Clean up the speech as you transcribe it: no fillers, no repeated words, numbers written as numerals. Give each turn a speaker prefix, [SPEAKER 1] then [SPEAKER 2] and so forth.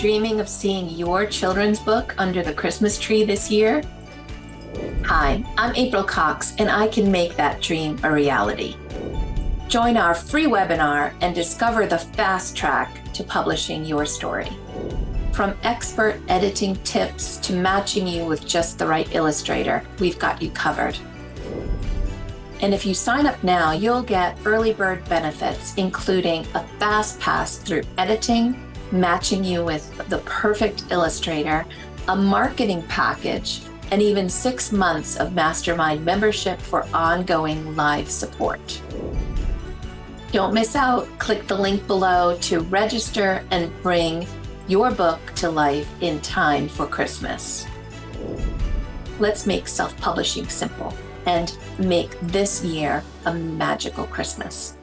[SPEAKER 1] dreaming of seeing your children's book under the Christmas tree this year? Hi, I'm April Cox, and I can make that dream a reality. Join our free webinar and discover the fast track to publishing your story. From expert editing tips to matching you with just the right illustrator, we've got you covered. And if you sign up now, you'll get early bird benefits, including a fast pass through editing, matching you with the perfect illustrator, a marketing package, and even 6 months of Mastermind membership for ongoing live support. Don't miss out. Click the link below to register and bring your book to life in time for Christmas. Let's make self-publishing simple and make this year a magical Christmas.